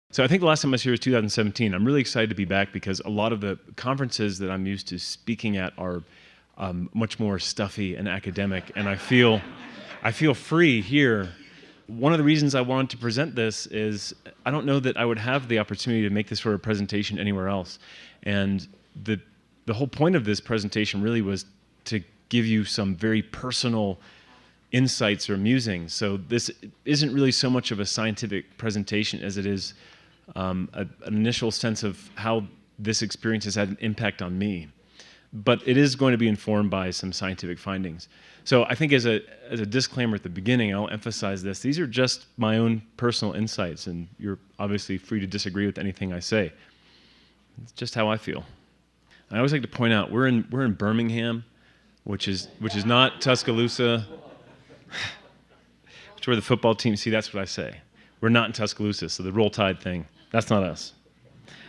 So I think the last time I was here was 2017. I'm really excited to be back because a lot of the conferences that I'm used to speaking at are much more stuffy and academic, and I feel free here. One of the reasons I wanted to present this is I don't know that I would have the opportunity to make this sort of presentation anywhere else. And the whole point of this presentation really was to give you some very personal insights or musings. So this isn't really so much of a scientific presentation as it is an initial sense of how this experience has had an impact on me. But it is going to be informed by some scientific findings. So I think as a disclaimer at the beginning, I'll emphasize this. These are just my own personal insights, and you're obviously free to disagree with anything I say. It's just how I feel. I always like to point out we're in Birmingham, which is not Tuscaloosa. It's where the football team. See, that's what I say. We're not in Tuscaloosa, so the Roll Tide thing, that's not us.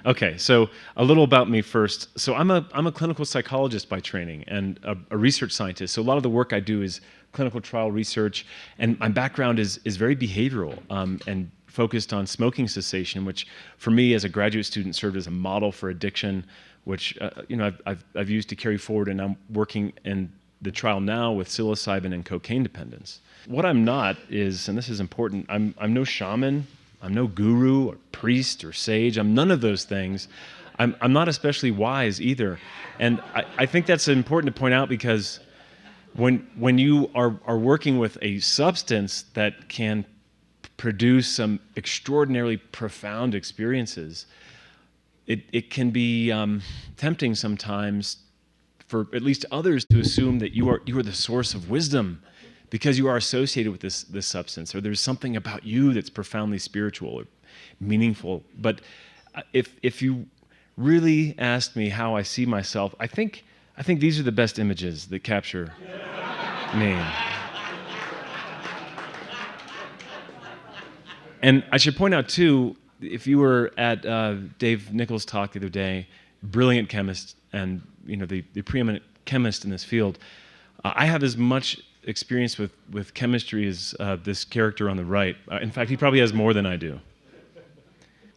Okay, so a little about me first. So I'm a clinical psychologist by training and a research scientist. So a lot of the work I do is clinical trial research, and my background is very behavioral and focused on smoking cessation, which for me as a graduate student served as a model for addiction, which I've used to carry forward, and I'm working in the trial now with psilocybin and cocaine dependence. What I'm not is, and this is important, I'm no shaman, I'm no guru or priest or sage, I'm none of those things. I'm not especially wise either. And I think that's important to point out because when you are working with a substance that can produce some extraordinarily profound experiences, it can be tempting sometimes for at least others to assume that you are the source of wisdom because you are associated with this substance, or there's something about you that's profoundly spiritual or meaningful. But if you really asked me how I see myself, I think these are the best images that capture me. And I should point out too, if you were at Dave Nichols' talk the other day, brilliant chemist and the preeminent chemist in this field, I have as much experience with chemistry as this character on the right. In fact, he probably has more than I do.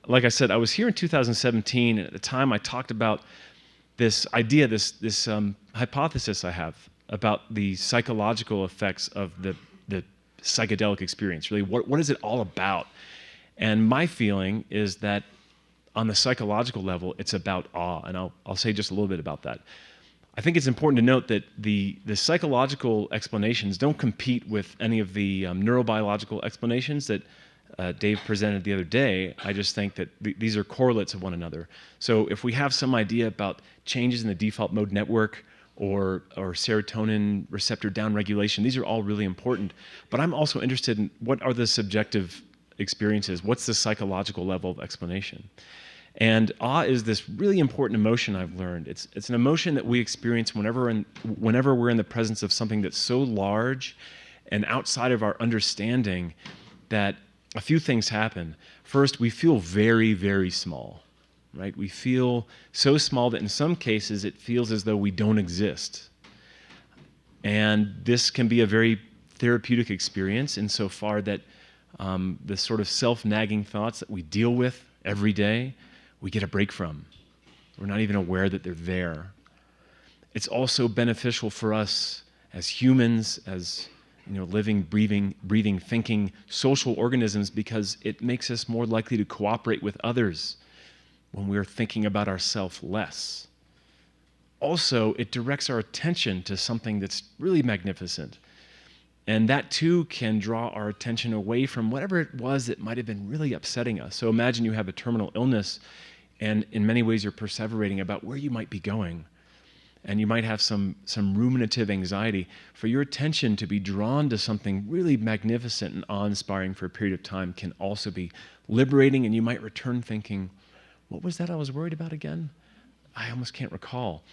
Like I said, I was here in 2017, and at the time I talked about this idea, this hypothesis I have about the psychological effects of the psychedelic experience. Really, what is it all about? And my feeling is that on the psychological level, it's about awe, and I'll say just a little bit about that. I think it's important to note that the psychological explanations don't compete with any of the neurobiological explanations that Dave presented the other day. I just think that these are correlates of one another. So if we have some idea about changes in the default mode network or serotonin receptor downregulation, these are all really important. But I'm also interested in what are the subjective experiences, what's the psychological level of explanation. And awe is this really important emotion I've learned. It's an emotion that we experience whenever we're in the presence of something that's so large and outside of our understanding that a few things happen. First, we feel very, very small, right? We feel so small that in some cases it feels as though we don't exist. And this can be a very therapeutic experience insofar that the sort of self-nagging thoughts that we deal with every day, we get a break from. We're not even aware that they're there. It's also beneficial for us as humans, as living, breathing, thinking, social organisms, because it makes us more likely to cooperate with others when we're thinking about ourselves less. Also, it directs our attention to something that's really magnificent. And that too can draw our attention away from whatever it was that might have been really upsetting us. So imagine you have a terminal illness, and in many ways you're perseverating about where you might be going. And you might have some ruminative anxiety. For your attention to be drawn to something really magnificent and awe-inspiring for a period of time can also be liberating, and you might return thinking, what was that I was worried about again? I almost can't recall.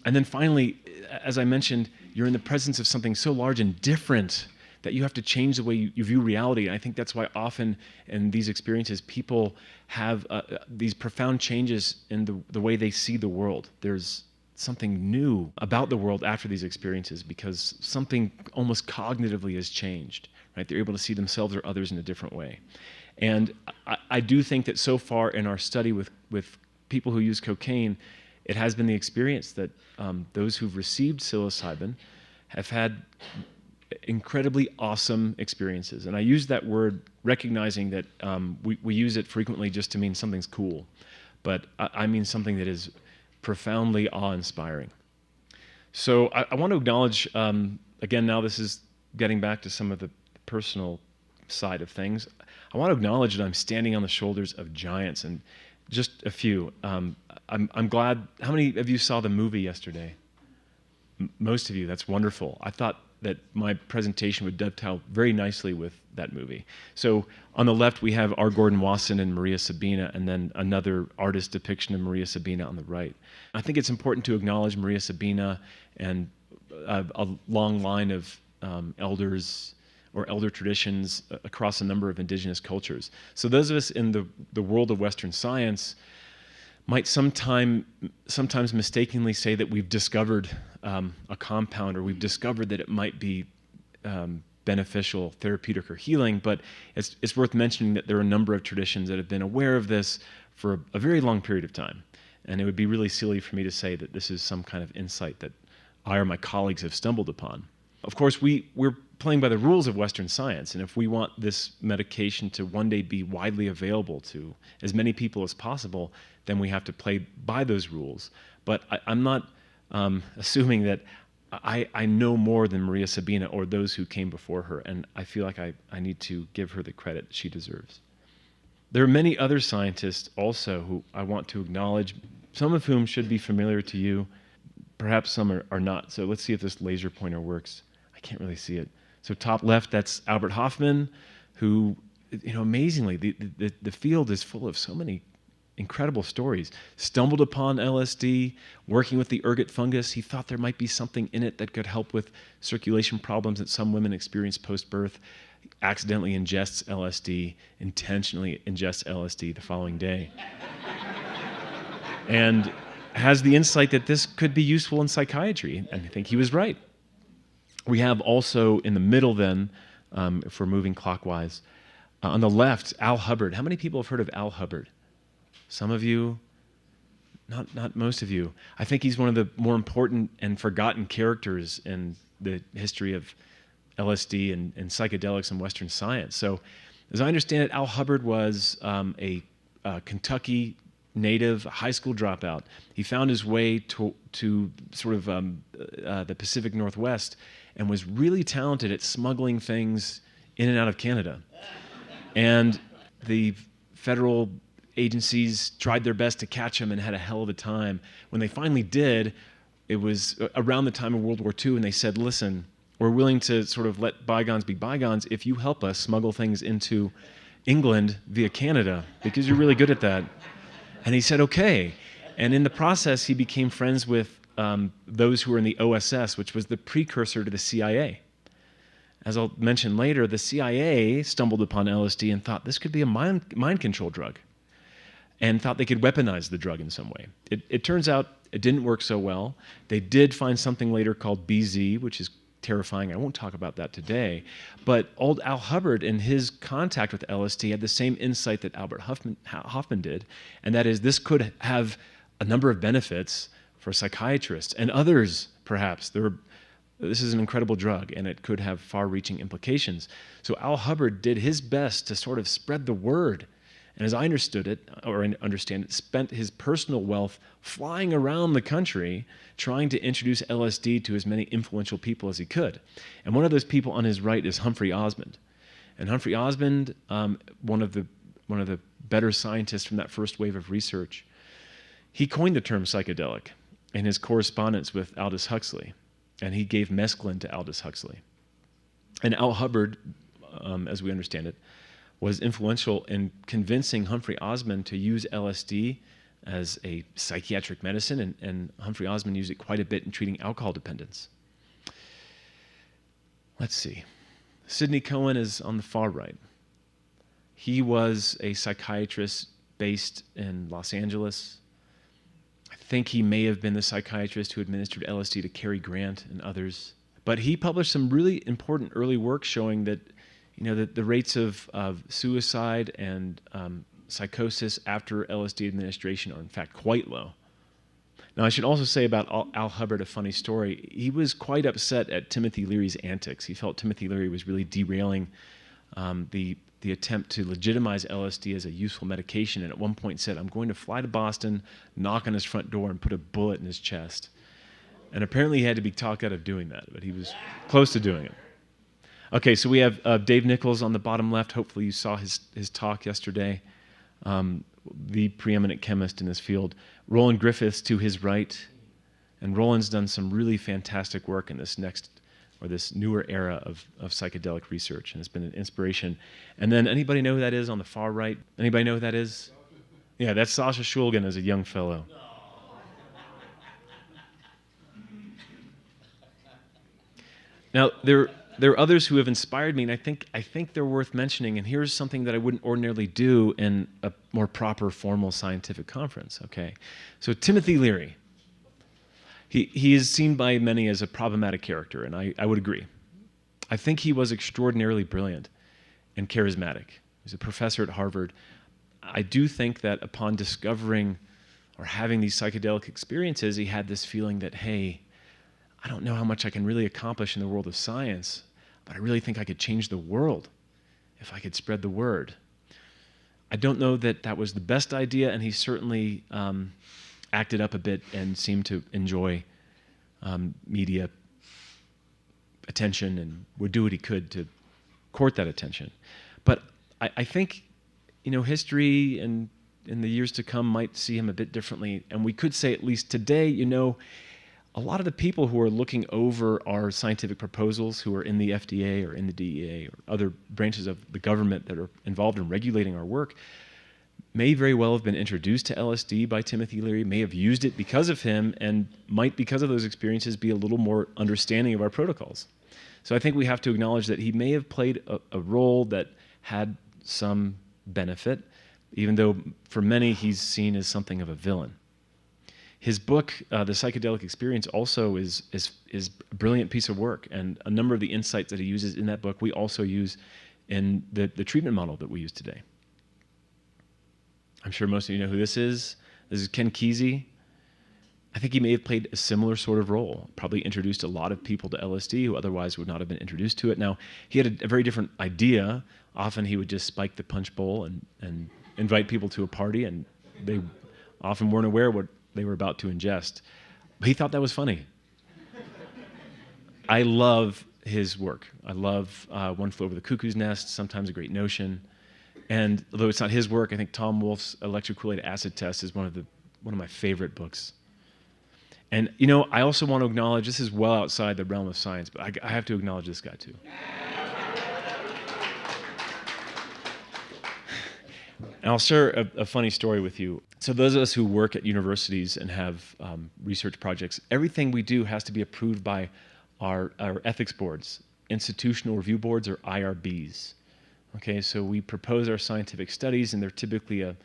And then finally, as I mentioned, you're in the presence of something so large and different that you have to change the way you view reality. And I think that's why often in these experiences, people have these profound changes in the way they see the world. There's something new about the world after these experiences because something almost cognitively has changed, right? They're able to see themselves or others in a different way. And I do think that so far in our study with people who use cocaine, it has been the experience that those who've received psilocybin have had incredibly awesome experiences. And I use that word recognizing that we use it frequently just to mean something's cool. But I mean something that is profoundly awe-inspiring. So I want to acknowledge, again, now this is getting back to some of the personal side of things. I want to acknowledge that I'm standing on the shoulders of giants, and just a few. I'm glad. How many of you saw the movie yesterday? Most of you. That's wonderful. I thought that my presentation would dovetail very nicely with that movie. So on the left, we have R. Gordon Wasson and Maria Sabina, and then another artist depiction of Maria Sabina on the right. I think it's important to acknowledge Maria Sabina and a long line of elders or elder traditions across a number of indigenous cultures. So those of us in the world of Western science might sometimes mistakenly say that we've discovered a compound, or we've discovered that it might be beneficial, therapeutic, or healing, but it's worth mentioning that there are a number of traditions that have been aware of this for a very long period of time. And it would be really silly for me to say that this is some kind of insight that I or my colleagues have stumbled upon. Of course, we're playing by the rules of Western science, and if we want this medication to one day be widely available to as many people as possible, then we have to play by those rules. But I'm not assuming that I know more than Maria Sabina or those who came before her, and I feel like I need to give her the credit she deserves. There are many other scientists also who I want to acknowledge, some of whom should be familiar to you. Perhaps some are not. So let's see if this laser pointer works. I can't really see it. So top left, that's Albert Hofmann, who, amazingly, the field is full of so many incredible stories. Stumbled upon LSD, working with the ergot fungus. He thought there might be something in it that could help with circulation problems that some women experience post-birth. Accidentally ingests LSD, intentionally ingests LSD the following day. And has the insight that this could be useful in psychiatry, and I think he was right. We have also in the middle then, if we're moving clockwise, on the left, Al Hubbard. How many people have heard of Al Hubbard? Some of you, not most of you. I think he's one of the more important and forgotten characters in the history of LSD and psychedelics in Western science. So, as I understand it, Al Hubbard was a Kentucky native, a high school dropout. He found his way to sort of the Pacific Northwest and was really talented at smuggling things in and out of Canada. And the federal agencies tried their best to catch him and had a hell of a time. When they finally did, it was around the time of World War II, and they said, listen, we're willing to sort of let bygones be bygones if you help us smuggle things into England via Canada, because you're really good at that. And he said, okay. And in the process, he became friends with those who were in the OSS, which was the precursor to the CIA. As I'll mention later, the CIA stumbled upon LSD and thought this could be a mind control drug, and thought they could weaponize the drug in some way. It turns out it didn't work so well. They did find something later called BZ, which is terrifying. I won't talk about that today. But old Al Hubbard, in his contact with LSD, had the same insight that Albert Hofmann did, and that is this could have a number of benefits for psychiatrists and others, perhaps. This is an incredible drug, and it could have far-reaching implications. So Al Hubbard did his best to sort of spread the word. And as I understood it, or understand it, spent his personal wealth flying around the country trying to introduce LSD to as many influential people as he could. And one of those people on his right is Humphrey Osmond. And Humphrey Osmond, one of the better scientists from that first wave of research, he coined the term psychedelic in his correspondence with Aldous Huxley. And he gave mescaline to Aldous Huxley. And Al Hubbard, as we understand it, was influential in convincing Humphrey Osmond to use LSD as a psychiatric medicine, and Humphrey Osmond used it quite a bit in treating alcohol dependence. Let's see. Sidney Cohen is on the far right. He was a psychiatrist based in Los Angeles. I think he may have been the psychiatrist who administered LSD to Cary Grant and others. But he published some really important early work showing that The rates of suicide and psychosis after LSD administration are in fact quite low. Now, I should also say about Al Hubbard, a funny story. He was quite upset at Timothy Leary's antics. He felt Timothy Leary was really derailing the attempt to legitimize LSD as a useful medication, and at one point said, "I'm going to fly to Boston, knock on his front door, and put a bullet in his chest." And apparently he had to be talked out of doing that, but he was close to doing it. Okay, so we have Dave Nichols on the bottom left. Hopefully you saw his talk yesterday. The preeminent chemist in this field. Roland Griffiths to his right. And Roland's done some really fantastic work in this newer era of psychedelic research, and it's been an inspiration. And then anybody know who that is on the far right? Anybody know who that is? Yeah, that's Sasha Shulgin as a young fellow. Now, there are others who have inspired me, and I think they're worth mentioning, and here's something that I wouldn't ordinarily do in a more proper, formal scientific conference, okay? So Timothy Leary. He is seen by many as a problematic character, and I would agree. I think he was extraordinarily brilliant and charismatic. He was a professor at Harvard. I do think that upon discovering or having these psychedelic experiences, he had this feeling that, hey, I don't know how much I can really accomplish in the world of science, but I really think I could change the world if I could spread the word. I don't know that that was the best idea, and he certainly acted up a bit and seemed to enjoy media attention and would do what he could to court that attention. But I think, history and in the years to come might see him a bit differently. And we could say, at least today, a lot of the people who are looking over our scientific proposals, who are in the FDA or in the DEA or other branches of the government that are involved in regulating our work, may very well have been introduced to LSD by Timothy Leary, may have used it because of him, and might, because of those experiences, be a little more understanding of our protocols. So I think we have to acknowledge that he may have played a role that had some benefit, even though for many he's seen as something of a villain. His book, The Psychedelic Experience, also is a brilliant piece of work, and a number of the insights that he uses in that book we also use in the treatment model that we use today. I'm sure most of you know who this is. This is Ken Kesey. I think he may have played a similar sort of role, probably introduced a lot of people to LSD who otherwise would not have been introduced to it. Now, he had a very different idea. Often he would just spike the punch bowl and invite people to a party, and they often weren't aware what they were about to ingest. But he thought that was funny. I love his work. I love One Flew Over the Cuckoo's Nest, Sometimes a Great Notion. And although it's not his work, I think Tom Wolfe's Electrocool Acid Test is one of my favorite books. And I also want to acknowledge, this is well outside the realm of science, but I have to acknowledge this guy too. And I'll share a funny story with you. So those of us who work at universities and have research projects, everything we do has to be approved by our ethics boards, institutional review boards, or IRBs. Okay, so we propose our scientific studies, and they're typically a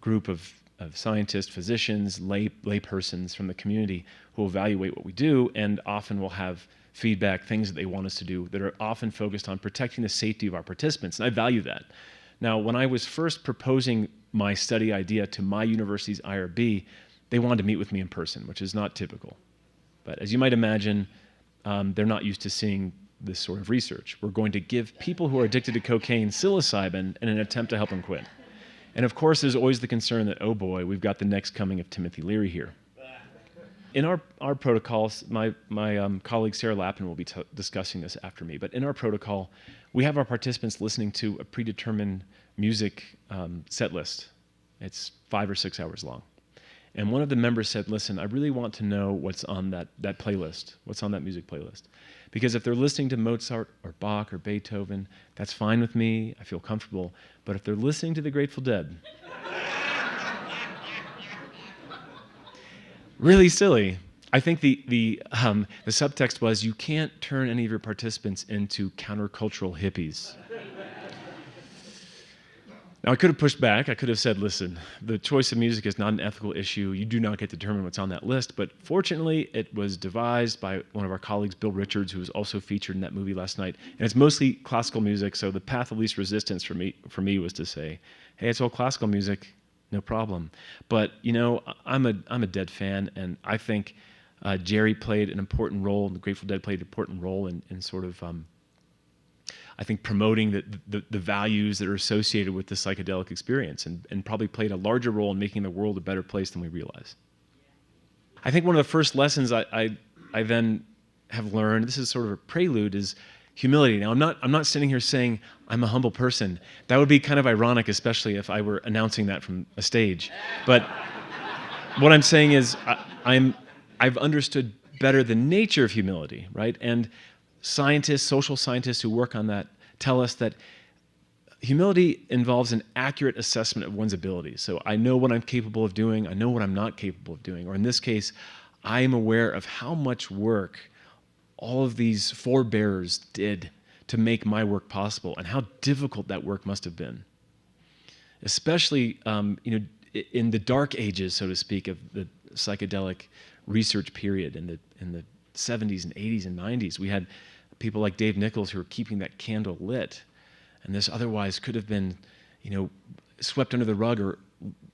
group of scientists, physicians, laypersons from the community who will evaluate what we do, and often will have feedback, things that they want us to do that are often focused on protecting the safety of our participants, and I value that. Now, when I was first proposing my study idea to my university's IRB, they wanted to meet with me in person, which is not typical. But as you might imagine, they're not used to seeing this sort of research. We're going to give people who are addicted to cocaine psilocybin in an attempt to help them quit. And of course, there's always the concern that, oh boy, we've got the next coming of Timothy Leary here. In our protocols, my colleague Sarah Lappin will be discussing this after me, but in our protocol, we have our participants listening to a predetermined music set list. It's 5 or 6 hours long. And one of the members said, listen, I really want to know what's on that playlist, what's on that music playlist. Because if they're listening to Mozart or Bach or Beethoven, that's fine with me, I feel comfortable. But if they're listening to the Grateful Dead, really silly. I think the subtext was, you can't turn any of your participants into countercultural hippies. Now, I could have pushed back. I could have said, listen, the choice of music is not an ethical issue. You do not get to determine what's on that list. But fortunately, it was devised by one of our colleagues, Bill Richards, who was also featured in that movie last night. And it's mostly classical music, so the path of least resistance for me was to say, hey, it's all classical music, no problem. But, I'm a Dead fan, and I think Jerry played an important role, and the Grateful Dead played an important role in sort of... I think promoting the values that are associated with the psychedelic experience and probably played a larger role in making the world a better place than we realize. I think one of the first lessons I then have learned, this is sort of a prelude, is humility. Now, I'm not sitting here saying I'm a humble person. That would be kind of ironic, especially if I were announcing that from a stage. But what I'm saying is I've understood better the nature of humility, right? And scientists, social scientists who work on that tell us that humility involves an accurate assessment of one's abilities. So I know what I'm capable of doing, I know what I'm not capable of doing, or in this case, I am aware of how much work all of these forebears did to make my work possible and how difficult that work must have been. Especially in the dark ages, so to speak, of the psychedelic research period in the 70s and 80s and 90s. We had people like Dave Nichols who were keeping that candle lit, and this otherwise could have been, swept under the rug or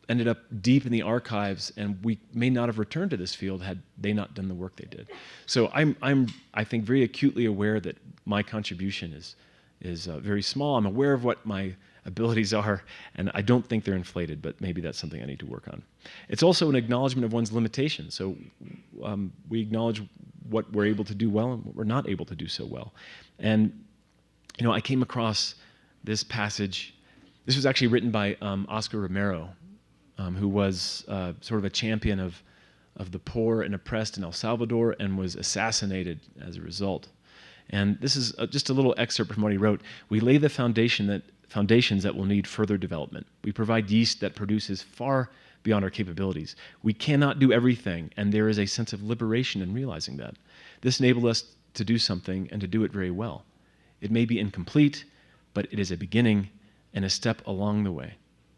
ended up deep in the archives, and we may not have returned to this field had they not done the work they did. So I think very acutely aware that my contribution is very small. I'm aware of what my abilities are, and I don't think they're inflated, but maybe that's something I need to work on. It's also an acknowledgement of one's limitations. So we acknowledge what we're able to do well and what we're not able to do so well. And, I came across this passage. This was actually written by Oscar Romero, who was sort of a champion of the poor and oppressed in El Salvador and was assassinated as a result. And this is just a little excerpt from what he wrote. We lay the foundations that will need further development. We provide yeast that produces far beyond our capabilities. We cannot do everything, and there is a sense of liberation in realizing that. This enabled us to do something and to do it very well. It may be incomplete, but it is a beginning and a step along the way,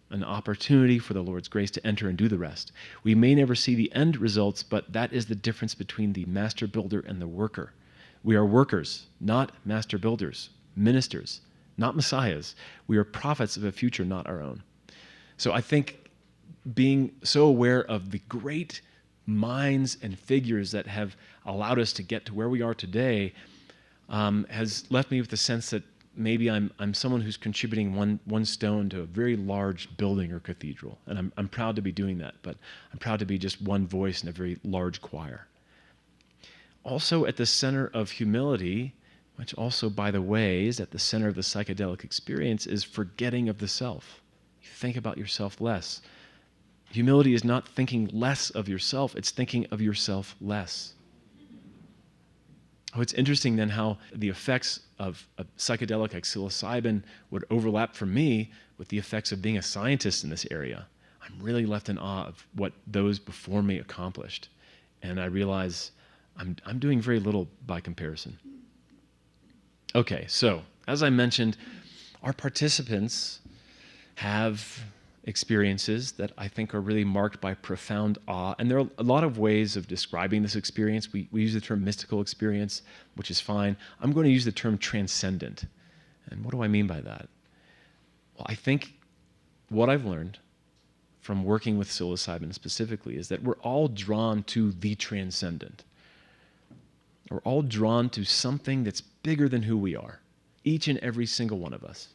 an opportunity for the Lord's grace to enter and do the rest. We may never see the end results, but that is the difference between the master builder and the worker. We are workers, not master builders, ministers, not messiahs. We are prophets of a future not our own. So I think being so aware of the great minds and figures that have allowed us to get to where we are today has left me with the sense that maybe I'm someone who's contributing one stone to a very large building or cathedral. And I'm proud to be doing that, but I'm proud to be just one voice in a very large choir. Also at the center of humility, which also, by the way, is at the center of the psychedelic experience, is forgetting of the self. You think about yourself less. Humility is not thinking less of yourself, it's thinking of yourself less. Oh, it's interesting then how the effects of a psychedelic like psilocybin would overlap for me with the effects of being a scientist in this area. I'm really left in awe of what those before me accomplished. And I realize I'm doing very little by comparison. Okay, so as I mentioned, our participants have experiences that I think are really marked by profound awe. And there are a lot of ways of describing this experience. We use the term mystical experience, which is fine. I'm going to use the term transcendent. And what do I mean by that? Well, I think what I've learned from working with psilocybin specifically is that we're all drawn to the transcendent. We're all drawn to something that's bigger than who we are, each and every single one of us.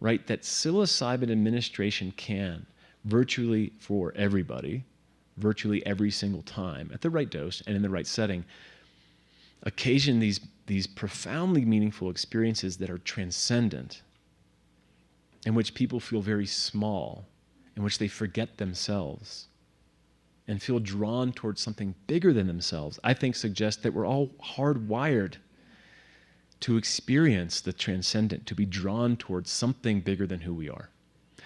Right, that psilocybin administration can, virtually for everybody, virtually every single time, at the right dose and in the right setting, occasion these profoundly meaningful experiences that are transcendent, in which people feel very small, in which they forget themselves, and feel drawn towards something bigger than themselves, I think suggests that we're all hardwired to experience the transcendent, to be drawn towards something bigger than who we are.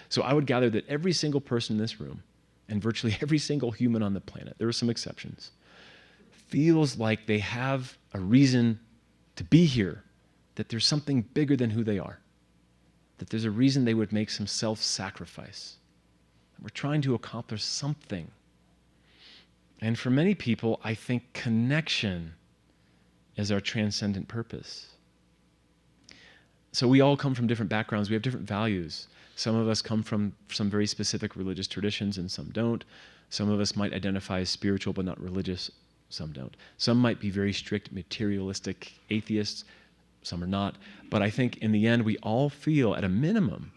So I would gather that every single person in this room, and virtually every single human on the planet, there are some exceptions, feels like they have a reason to be here, that there's something bigger than who they are. that there's a reason they would make some self-sacrifice. We're trying to accomplish something. And for many people, I think connection is our transcendent purpose. So we all come from different backgrounds. We have different values. Some of us come from some very specific religious traditions and some don't. Some of us might identify as spiritual but not religious. Some don't. Some might be very strict materialistic atheists. Some are not. But I think in the end, we all feel at a minimum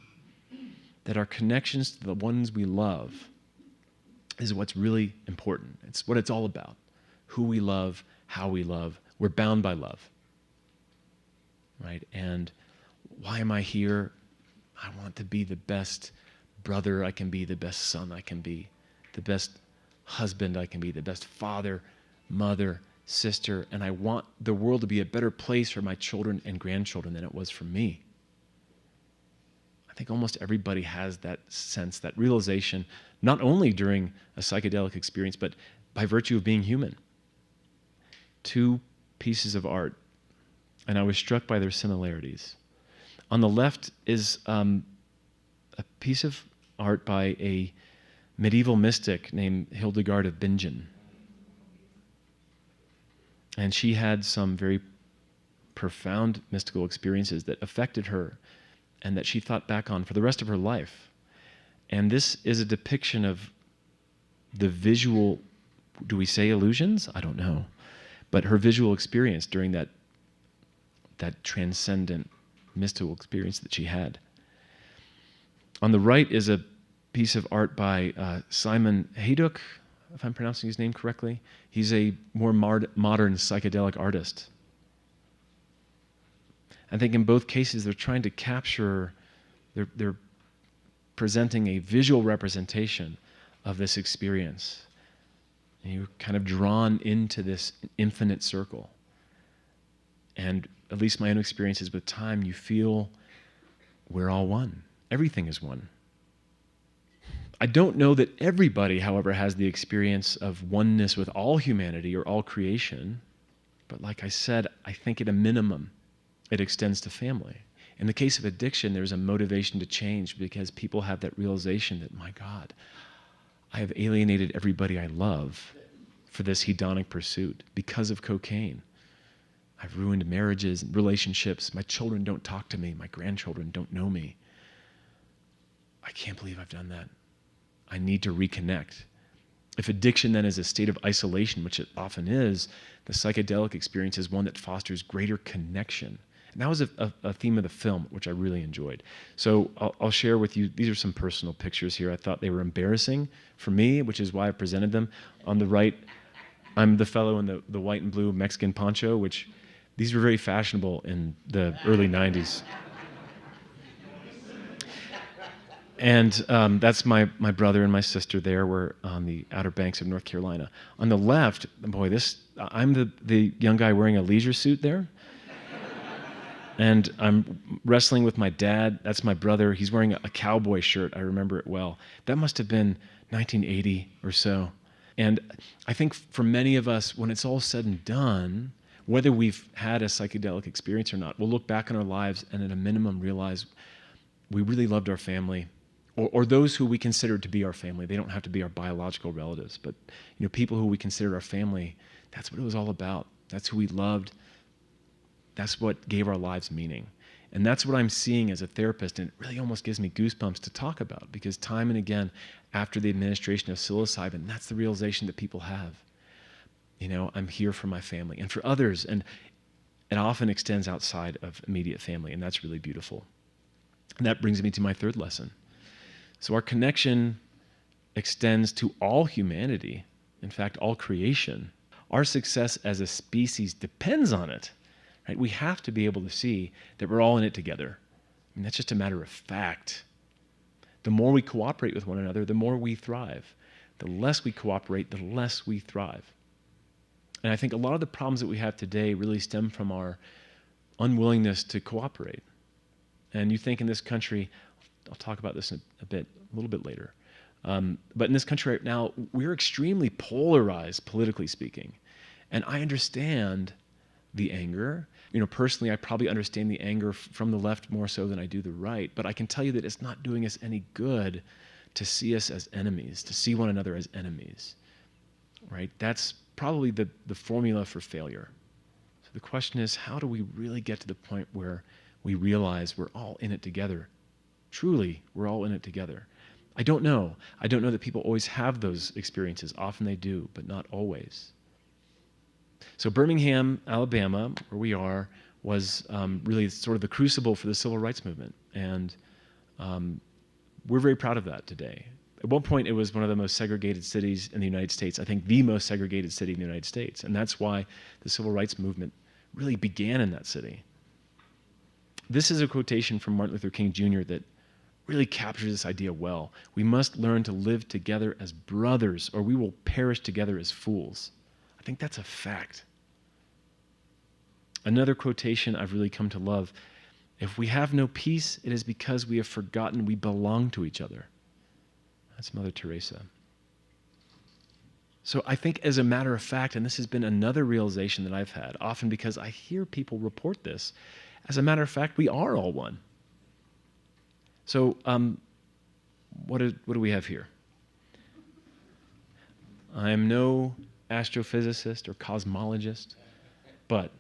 that our connections to the ones we love is what's really important. It's what it's all about. Who we love, how we love. We're bound by love. Right? And why am I here? I want to be the best brother I can be, the best son I can be, the best husband I can be, the best father, mother, sister, and I want the world to be a better place for my children and grandchildren than it was for me. I think almost everybody has that sense, that realization, not only during a psychedelic experience, but by virtue of being human. Two pieces of art, and I was struck by their similarities. On the left is a piece of art by a medieval mystic named Hildegard of Bingen. And she had some very profound mystical experiences that affected her and that she thought back on for the rest of her life. And this is a depiction of the visual, do we say illusions? I don't know. But her visual experience during that transcendent mystical experience that she had. On the right is a piece of art by Simon Hayduk, if I'm pronouncing his name correctly. He's a more modern psychedelic artist. I think in both cases they're trying to capture, they're presenting a visual representation of this experience. And you're kind of drawn into this infinite circle. And at least my own experiences with time, you feel we're all one. Everything is one. I don't know that everybody, however, has the experience of oneness with all humanity or all creation. But like I said, I think at a minimum, it extends to family. In the case of addiction, there's a motivation to change because people have that realization that, my God, I have alienated everybody I love for this hedonic pursuit because of cocaine. I've ruined marriages and relationships. My children don't talk to me. My grandchildren don't know me. I can't believe I've done that. I need to reconnect. If addiction then is a state of isolation, which it often is, the psychedelic experience is one that fosters greater connection. And that was a theme of the film, which I really enjoyed. So I'll share with you, these are some personal pictures here. I thought they were embarrassing for me, which is why I presented them. On the right, I'm the fellow in the white and blue Mexican poncho, which these were very fashionable in the early 90s. And that's my brother and my sister there. We're on the Outer Banks of North Carolina. On the left, boy, I'm the young guy wearing a leisure suit there. And I'm wrestling with my dad. That's my brother. He's wearing a cowboy shirt. I remember it well. That must have been 1980 or so. And I think for many of us, when it's all said and done, whether we've had a psychedelic experience or not, we'll look back on our lives and at a minimum realize we really loved our family, or those who we consider to be our family. They don't have to be our biological relatives, but people who we consider our family, that's what it was all about. That's who we loved. That's what gave our lives meaning. And that's what I'm seeing as a therapist, and it really almost gives me goosebumps to talk about, because time and again, after the administration of psilocybin, that's the realization that people have. I'm here for my family and for others, and it often extends outside of immediate family, and that's really beautiful. And that brings me to my third lesson. So our connection extends to all humanity, in fact, all creation. Our success as a species depends on it. Right? We have to be able to see that we're all in it together. I mean, that's just a matter of fact. The more we cooperate with one another, the more we thrive. The less we cooperate, the less we thrive. And I think a lot of the problems that we have today really stem from our unwillingness to cooperate. And you think in this country, I'll talk about this in a little bit later, but in this country right now, we're extremely polarized, politically speaking. And I understand the anger. Personally, I probably understand the anger from the left more so than I do the right, but I can tell you that it's not doing us any good to see us as enemies, to see one another as enemies, right? That's probably the formula for failure. So the question is, how do we really get to the point where we realize we're all in it together? Truly, we're all in it together. I don't know. I don't know that people always have those experiences. Often they do, but not always. So Birmingham, Alabama, where we are, was really sort of the crucible for the civil rights movement. And we're very proud of that today. At one point, it was one of the most segregated cities in the United States. I think the most segregated city in the United States. And that's why the civil rights movement really began in that city. This is a quotation from Martin Luther King Jr. that really captures this idea well. We must learn to live together as brothers, or we will perish together as fools. I think that's a fact. Another quotation I've really come to love: if we have no peace, it is because we have forgotten we belong to each other. That's Mother Teresa. So I think, as a matter of fact, and this has been another realization that I've had, often because I hear people report this, as a matter of fact, we are all one. So what do we have here? I am no astrophysicist or cosmologist, but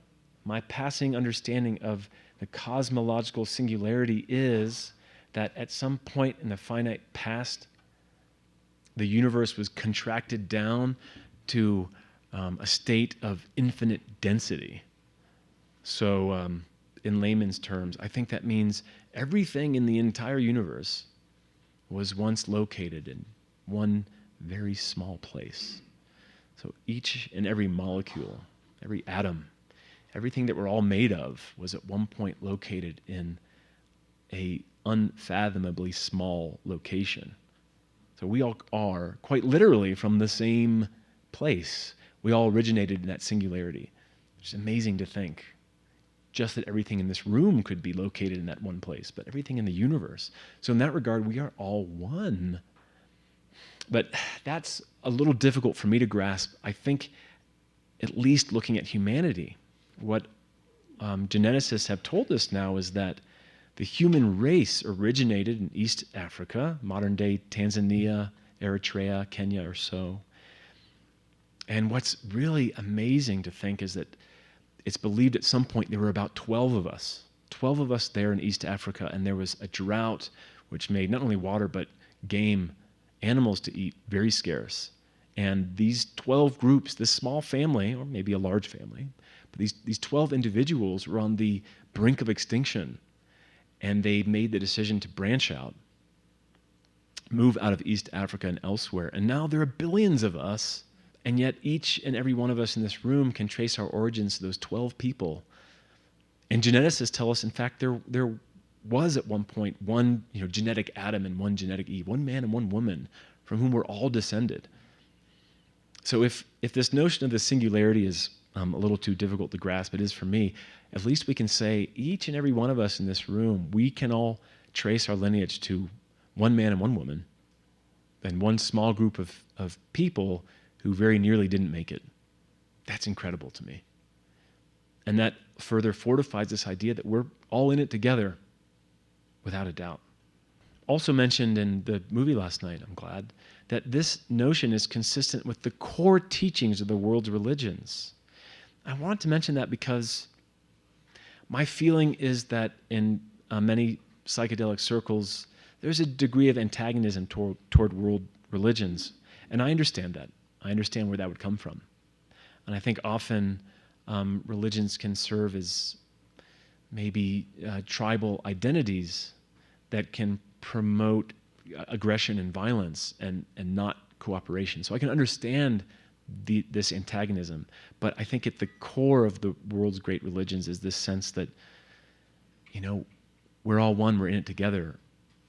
my passing understanding of the cosmological singularity is that at some point in the finite past, the universe was contracted down to a state of infinite density. So in layman's terms, I think that means everything in the entire universe was once located in one very small place. So each and every molecule, every atom, everything that we're all made of was at one point located in a unfathomably small location. So we all are, quite literally, from the same place. We all originated in that singularity. It's amazing to think. Just that everything in this room could be located in that one place, but everything in the universe. So in that regard, we are all one. But that's a little difficult for me to grasp. I think, at least looking at humanity, what geneticists have told us now is that the human race originated in East Africa, modern-day Tanzania, Eritrea, Kenya or so. And what's really amazing to think is that it's believed at some point there were about 12 of us there in East Africa, and there was a drought which made not only water but game, animals to eat, very scarce. And these 12 groups, this small family, or maybe a large family, but these 12 individuals were on the brink of extinction, and they made the decision to branch out, move out of East Africa and elsewhere. And now there are billions of us, and yet each and every one of us in this room can trace our origins to those 12 people. And geneticists tell us, in fact, there was at one point one genetic Adam and one genetic Eve, one man and one woman from whom we're all descended. So if this notion of the singularity is a little too difficult to grasp, it is for me, at least we can say each and every one of us in this room, we can all trace our lineage to one man and one woman and one small group of people who very nearly didn't make it. That's incredible to me. And that further fortifies this idea that we're all in it together, without a doubt. Also mentioned in the movie last night, I'm glad, that this notion is consistent with the core teachings of the world's religions. I want to mention that because my feeling is that in many psychedelic circles, there's a degree of antagonism toward world religions. And I understand that. I understand where that would come from. And I think often religions can serve as maybe tribal identities that can promote aggression and violence and not cooperation. So I can understand this antagonism, but I think at the core of the world's great religions is this sense that, we're all one, we're in it together,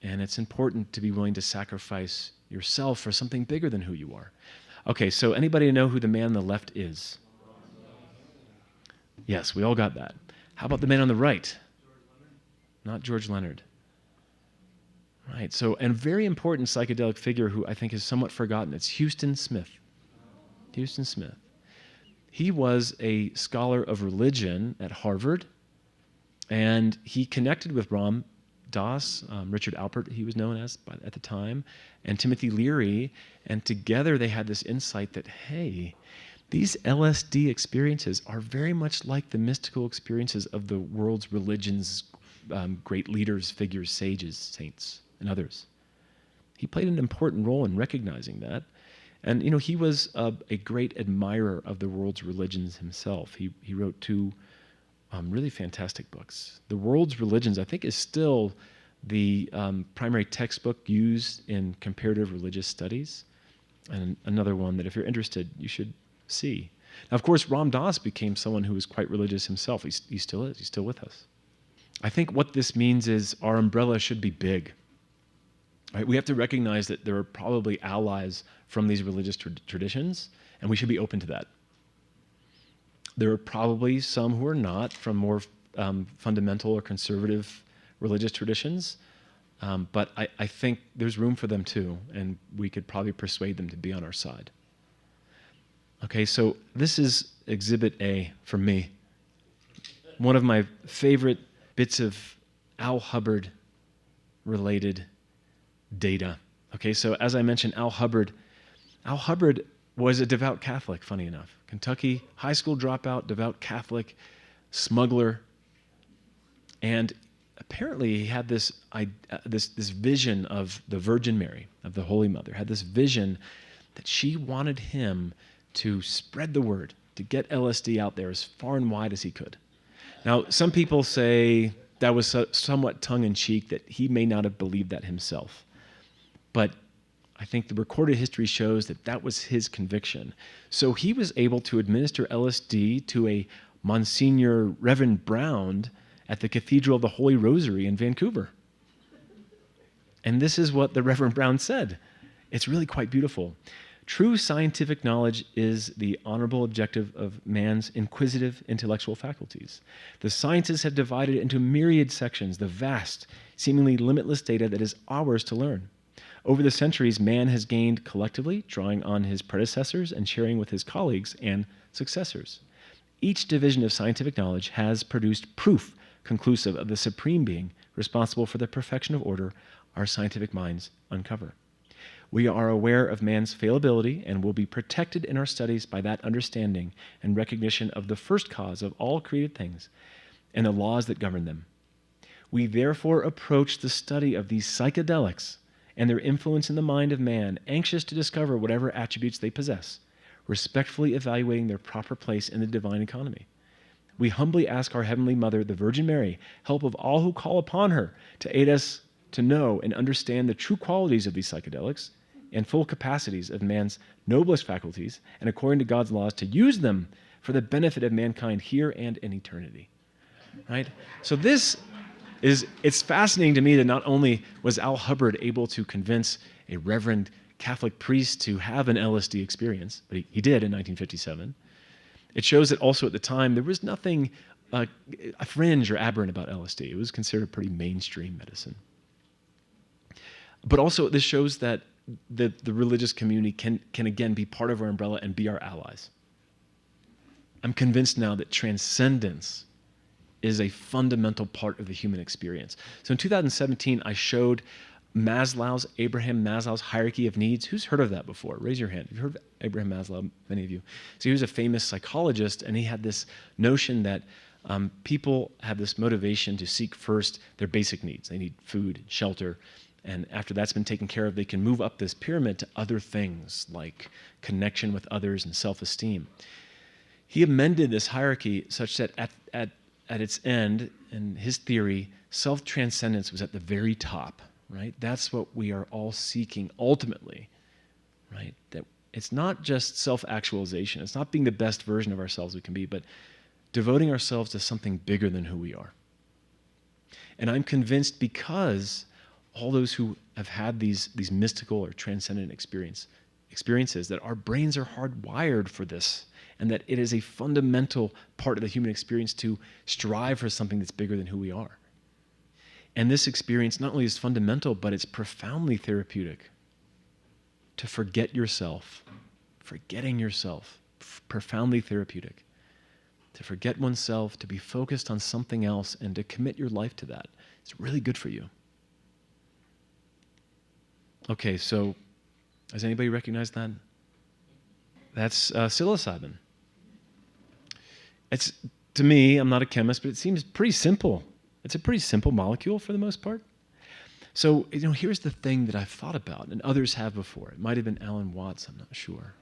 and it's important to be willing to sacrifice yourself for something bigger than who you are. Okay, so anybody know who the man on the left is? Yes, we all got that. How about the man on the right? Not George Leonard. Right, so, and a very important psychedelic figure who I think is somewhat forgotten, it's Houston Smith. Houston Smith. He was a scholar of religion at Harvard, and he connected with Ram Dass, Richard Alpert, he was known as at the time, and Timothy Leary, and together they had this insight that, hey, these LSD experiences are very much like the mystical experiences of the world's religions, great leaders, figures, sages, saints, and others. He played an important role in recognizing that. And, he was a great admirer of the world's religions himself. He wrote two really fantastic books. The World's Religions, I think, is still the primary textbook used in comparative religious studies, and another one that if you're interested, you should see. Now, of course, Ram Dass became someone who was quite religious himself. He still is. He's still with us. I think what this means is our umbrella should be big. Right? We have to recognize that there are probably allies from these religious traditions, and we should be open to that. There are probably some who are not from more fundamental or conservative religious traditions, but I think there's room for them too, and we could probably persuade them to be on our side. Okay, so this is Exhibit A for me. One of my favorite bits of Al Hubbard-related data. Okay, so as I mentioned, Al Hubbard was a devout Catholic, funny enough. Kentucky high school dropout, devout Catholic, smuggler, and apparently he had this vision of the Virgin Mary, of the Holy Mother, had this vision that she wanted him to spread the word, to get LSD out there as far and wide as he could. Now, some people say that was somewhat tongue-in-cheek, that he may not have believed that himself. But I think the recorded history shows that that was his conviction. So he was able to administer LSD to a Monsignor Reverend Brown at the Cathedral of the Holy Rosary in Vancouver. And this is what the Reverend Brown said. It's really quite beautiful. True scientific knowledge is the honorable objective of man's inquisitive intellectual faculties. The sciences have divided into myriad sections the vast, seemingly limitless data that is ours to learn. Over the centuries, man has gained collectively, drawing on his predecessors and sharing with his colleagues and successors. Each division of scientific knowledge has produced proof conclusive of the supreme being responsible for the perfection of order our scientific minds uncover. We are aware of man's fallibility and will be protected in our studies by that understanding and recognition of the first cause of all created things and the laws that govern them. We therefore approach the study of these psychedelics and their influence in the mind of man, anxious to discover whatever attributes they possess, respectfully evaluating their proper place in the divine economy. We humbly ask our Heavenly Mother, the Virgin Mary, help of all who call upon her, to aid us to know and understand the true qualities of these psychedelics and full capacities of man's noblest faculties, and according to God's laws, to use them for the benefit of mankind here and in eternity. Right? So it's fascinating to me that not only was Al Hubbard able to convince a reverend Catholic priest to have an LSD experience, but he did in 1957. It shows that also at the time there was nothing a fringe or aberrant about LSD. It was considered pretty mainstream medicine. But also this shows that the religious community can again be part of our umbrella and be our allies. I'm convinced now that transcendence is a fundamental part of the human experience. So in 2017, I showed Abraham Maslow's hierarchy of needs. Who's heard of that before? Raise your hand. Have you heard of Abraham Maslow? Many of you. So he was a famous psychologist, and he had this notion that people have this motivation to seek first their basic needs. They need food, shelter, and after that's been taken care of, they can move up this pyramid to other things like connection with others and self-esteem. He amended this hierarchy such that at its end, in his theory, self-transcendence was at the very top, right? That's what we are all seeking ultimately, right? That it's not just self-actualization. It's not being the best version of ourselves we can be, but devoting ourselves to something bigger than who we are. And I'm convinced because all those who have had these mystical or transcendent experiences, that our brains are hardwired for this, and that it is a fundamental part of the human experience to strive for something that's bigger than who we are. And this experience not only is fundamental, but it's profoundly therapeutic. To forget yourself, forgetting yourself, profoundly therapeutic. To forget oneself, to be focused on something else, and to commit your life to that. It's really good for you. Okay, so does anybody recognize that? That's psilocybin. It's, to me, I'm not a chemist, but it seems pretty simple. It's a pretty simple molecule for the most part. So, here's the thing that I've thought about, and others have before. It might have been Alan Watts, I'm not sure.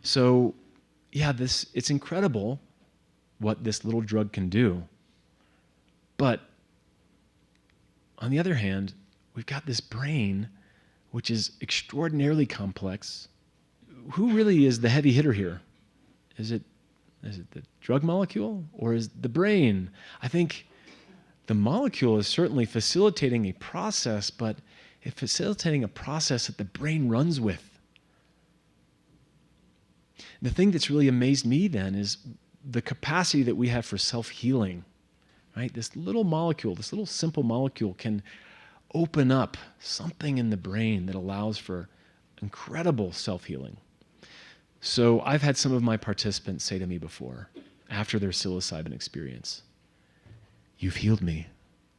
So, yeah, it's incredible what this little drug can do. But on the other hand, we've got this brain, which is extraordinarily complex. Who really is the heavy hitter here? Is it the drug molecule or is it the brain? I think the molecule is certainly facilitating a process, but it's facilitating a process that the brain runs with. The thing that's really amazed me then is the capacity that we have for self-healing, right? This little molecule, this little simple molecule can open up something in the brain that allows for incredible self-healing. So I've had some of my participants say to me before, after their psilocybin experience, "You've healed me.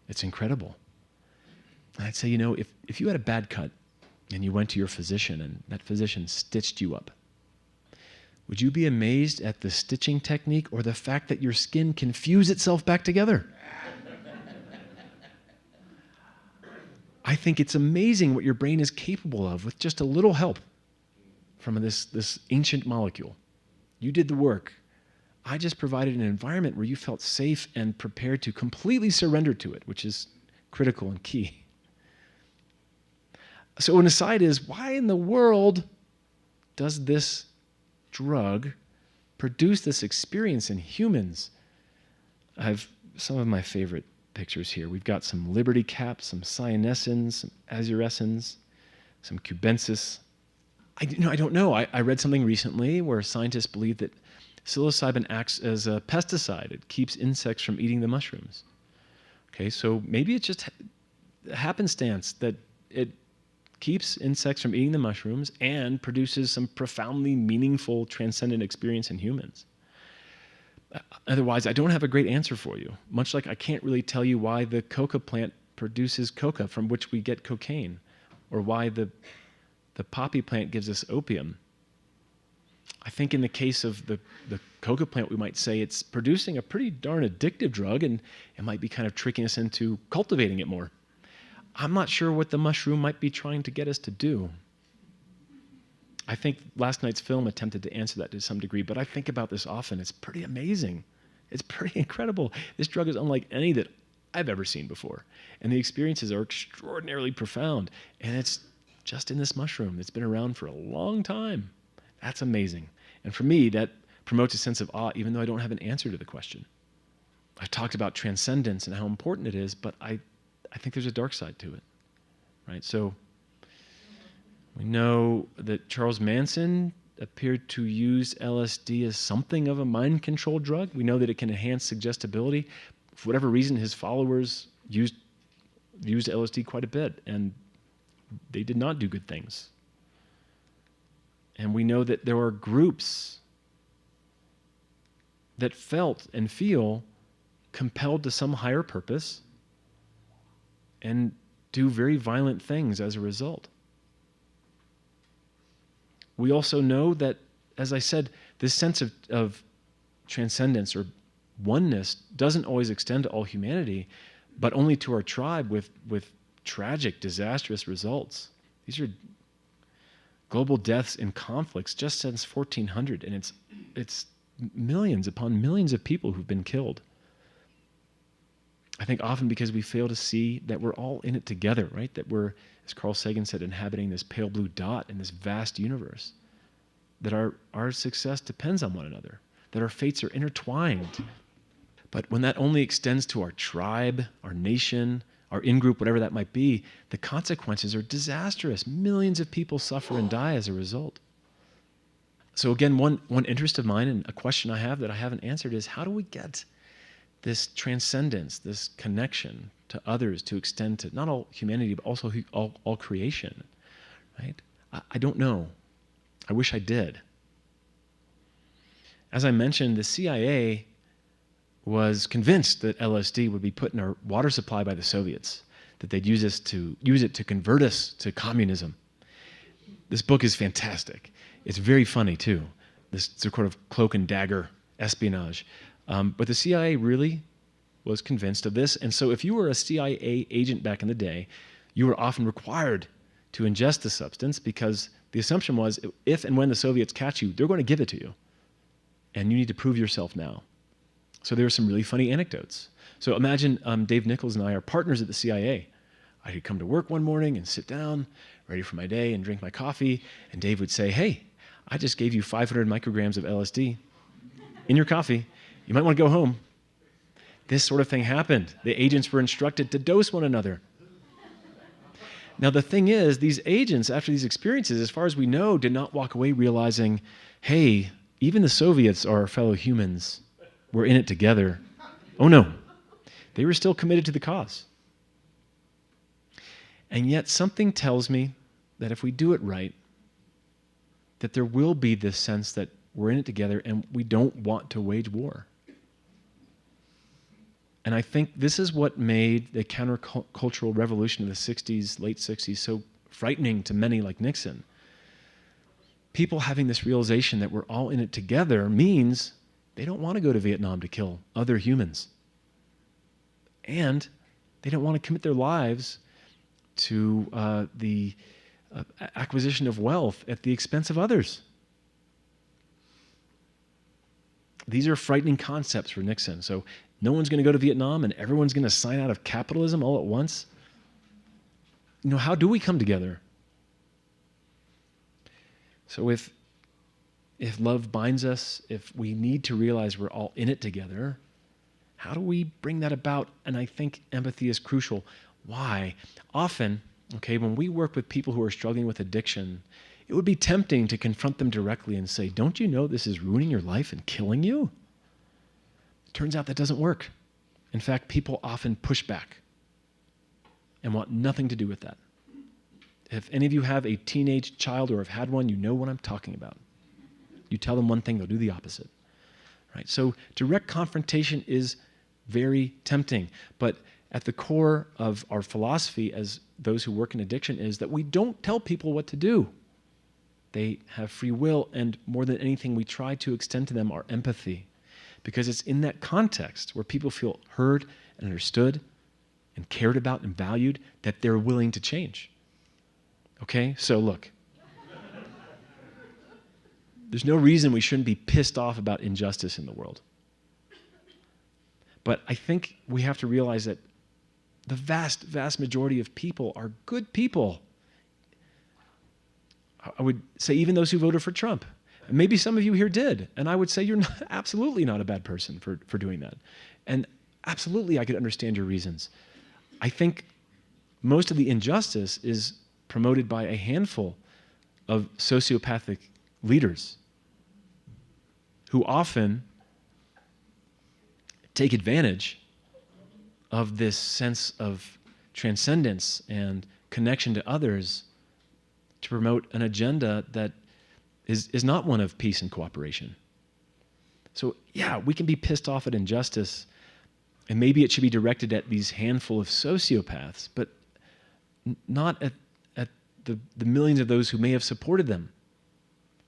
It's incredible." And I'd say, if you had a bad cut and you went to your physician and that physician stitched you up, would you be amazed at the stitching technique or the fact that your skin can fuse itself back together? I think it's amazing what your brain is capable of with just a little help from this ancient molecule. You did the work. I just provided an environment where you felt safe and prepared to completely surrender to it, which is critical and key. So an aside is, why in the world does this drug produce this experience in humans? I have some of my favorite pictures here. We've got some liberty caps, some cyanesins, some azurescens, some cubensis. I don't know. I read something recently where scientists believe that psilocybin acts as a pesticide. It keeps insects from eating the mushrooms. Okay, so maybe it's just happenstance that it keeps insects from eating the mushrooms and produces some profoundly meaningful transcendent experience in humans. Otherwise, I don't have a great answer for you. Much like I can't really tell you why the coca plant produces coca from which we get cocaine, or why the poppy plant gives us opium. I think in the case of the coca plant, we might say it's producing a pretty darn addictive drug, and it might be kind of tricking us into cultivating it more. I'm not sure what the mushroom might be trying to get us to do. I think last night's film attempted to answer that to some degree, but I think about this often. It's pretty amazing. It's pretty incredible. This drug is unlike any that I've ever seen before, and the experiences are extraordinarily profound, and it's just in this mushroom that's been around for a long time. That's amazing. And for me, that promotes a sense of awe, even though I don't have an answer to the question. I've talked about transcendence and how important it is, but I think there's a dark side to it, right? So we know that Charles Manson appeared to use LSD as something of a mind control drug. We know that it can enhance suggestibility. For whatever reason, his followers used LSD quite a bit, and they did not do good things. And we know that there are groups that felt and feel compelled to some higher purpose and do very violent things as a result. We also know that, as I said, this sense of transcendence or oneness doesn't always extend to all humanity, but only to our tribe with tragic, disastrous results. These are global deaths and conflicts just since 1400, and it's millions upon millions of people who've been killed. I think often because we fail to see that we're all in it together, right? That we're, as Carl Sagan said, inhabiting this pale blue dot in this vast universe. That our success depends on one another. That our fates are intertwined. But when that only extends to our tribe, our nation, our in-group, whatever that might be, the consequences are disastrous. Millions of people suffer and die as a result. So again, one interest of mine and a question I have that I haven't answered is, how do we get this transcendence, this connection to others to extend to not all humanity, but also all creation, right? I don't know. I wish I did. As I mentioned, the CIA was convinced that LSD would be put in our water supply by the Soviets, that they'd use it to convert us to communism. This book is fantastic. It's very funny too. This sort of cloak and dagger espionage. But the CIA really was convinced of this. And so if you were a CIA agent back in the day, you were often required to ingest the substance because the assumption was if and when the Soviets catch you, they're going to give it to you. And you need to prove yourself now. So there were some really funny anecdotes. So imagine Dave Nichols and I are partners at the CIA. I could come to work one morning and sit down, ready for my day and drink my coffee. And Dave would say, hey, I just gave you 500 micrograms of LSD in your coffee. You might want to go home. This sort of thing happened. The agents were instructed to dose one another. Now, the thing is, these agents, after these experiences, as far as we know, did not walk away realizing, hey, even the Soviets are our fellow humans. We're in it together. Oh, no. They were still committed to the cause. And yet something tells me that if we do it right, that there will be this sense that we're in it together and we don't want to wage war. And I think this is what made the countercultural revolution of the 60s, late 60s, so frightening to many like Nixon. People having this realization that we're all in it together means they don't want to go to Vietnam to kill other humans. And they don't want to commit their lives to the acquisition of wealth at the expense of others. These are frightening concepts for Nixon. So no one's going to go to Vietnam and everyone's going to sign out of capitalism all at once. You know, how do we come together? So if love binds us, if we need to realize we're all in it together, how do we bring that about? And I think empathy is crucial. Why? Often, when we work with people who are struggling with addiction, it would be tempting to confront them directly and say, don't you know this is ruining your life and killing you? It turns out that doesn't work. In fact, people often push back and want nothing to do with that. If any of you have a teenage child or have had one, you know what I'm talking about. You tell them one thing, they'll do the opposite. Right? So direct confrontation is very tempting, but at the core of our philosophy as those who work in addiction is that we don't tell people what to do. They have free will, and more than anything, we try to extend to them our empathy, because it's in that context where people feel heard and understood and cared about and valued that they're willing to change. Okay? So look, there's no reason we shouldn't be pissed off about injustice in the world. But I think we have to realize that the vast, vast majority of people are good people. I would say even those who voted for Trump. And maybe some of you here did. And I would say you're absolutely not a bad person for doing that. And absolutely I could understand your reasons. I think most of the injustice is promoted by a handful of sociopathic leaders who often take advantage of this sense of transcendence and connection to others to promote an agenda that is not one of peace and cooperation. So yeah, we can be pissed off at injustice, and maybe it should be directed at these handful of sociopaths, but not at the millions of those who may have supported them.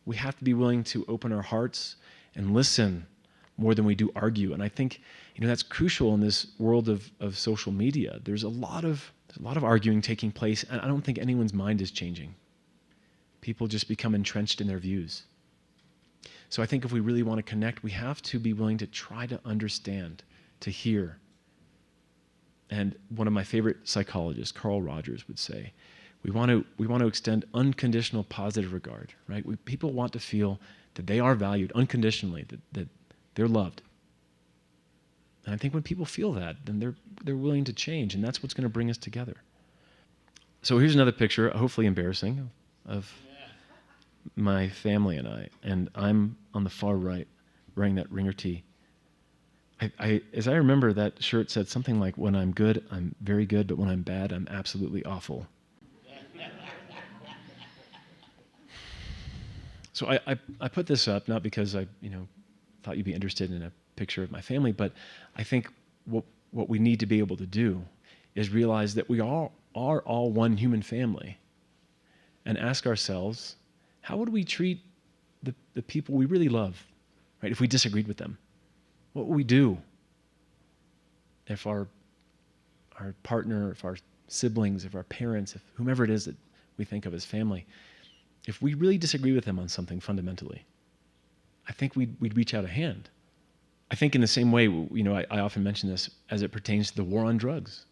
We have to be willing to open our hearts and listen more than we do argue. And I think that's crucial in this world of social media. There's a lot of arguing taking place, and I don't think anyone's mind is changing. People just become entrenched in their views. So I think if we really want to connect, we have to be willing to try to understand, to hear. And one of my favorite psychologists, Carl Rogers, would say, we want to extend unconditional positive regard, right? People want to feel that they are valued unconditionally, that they're loved. And I think when people feel that, then they're willing to change, and that's what's going to bring us together. So here's another picture, hopefully embarrassing, of my family and I, and I'm on the far right, wearing that ringer tee. As I remember, that shirt said something like, when I'm good, I'm very good, but when I'm bad, I'm absolutely awful. So I put this up not because I thought you'd be interested in a picture of my family, but I think what we need to be able to do is realize that we all are all one human family, and ask ourselves, how would we treat the people we really love, right? If we disagreed with them, what would we do if our partner, if our siblings, if our parents, if whomever it is that we think of as family, if we really disagree with them on something fundamentally, I think we'd reach out a hand. I think in the same way, I often mention this as it pertains to the war on drugs.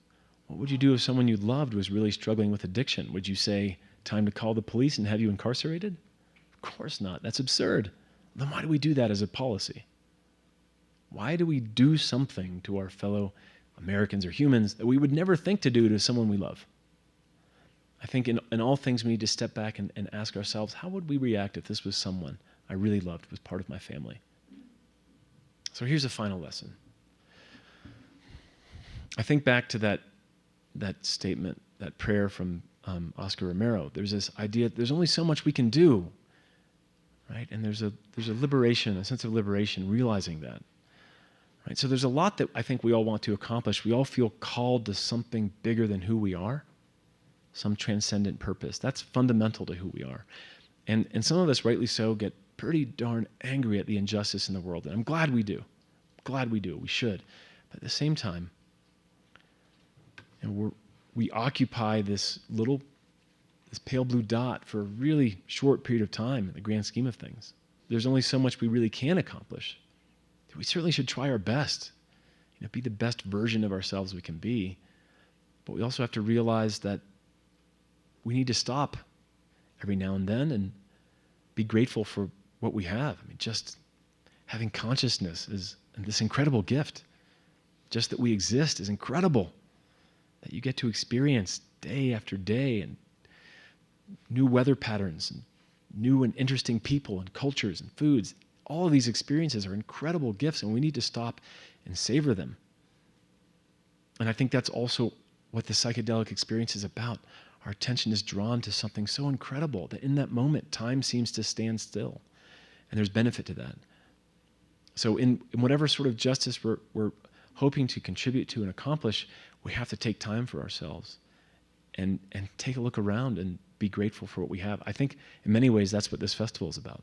What would you do if someone you loved was really struggling with addiction? Would you say, time to call the police and have you incarcerated? Of course not. That's absurd. Then why do we do that as a policy? Why do we do something to our fellow Americans or humans that we would never think to do to someone we love? I think in all things we need to step back and ask ourselves, how would we react if this was someone I really loved, was part of my family? So here's a final lesson. I think back to that statement, that prayer from Oscar Romero. There's this idea that there's only so much we can do, right? And there's a liberation, a sense of liberation, realizing that. Right? So there's a lot that I think we all want to accomplish. We all feel called to something bigger than who we are, some transcendent purpose. That's fundamental to who we are. And some of us, rightly so, get pretty darn angry at the injustice in the world. And I'm glad we do. Glad we do. We should. But at the same time, we occupy this pale blue dot for a really short period of time in the grand scheme of things. There's only so much we really can accomplish. We certainly should try our best, be the best version of ourselves we can be. But we also have to realize that we need to stop every now and then and be grateful for what we have. Just having consciousness is this incredible gift. Just that we exist is incredible. That you get to experience day after day, and new weather patterns, and new and interesting people and cultures and foods. All of these experiences are incredible gifts, and we need to stop and savor them. And I think that's also what the psychedelic experience is about. Our attention is drawn to something so incredible that in that moment, time seems to stand still. And there's benefit to that. So in whatever sort of justice we're hoping to contribute to and accomplish, we have to take time for ourselves and take a look around and be grateful for what we have. I think in many ways that's what this festival is about.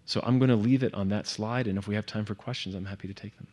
So I'm going to leave it on that slide, and if we have time for questions, I'm happy to take them.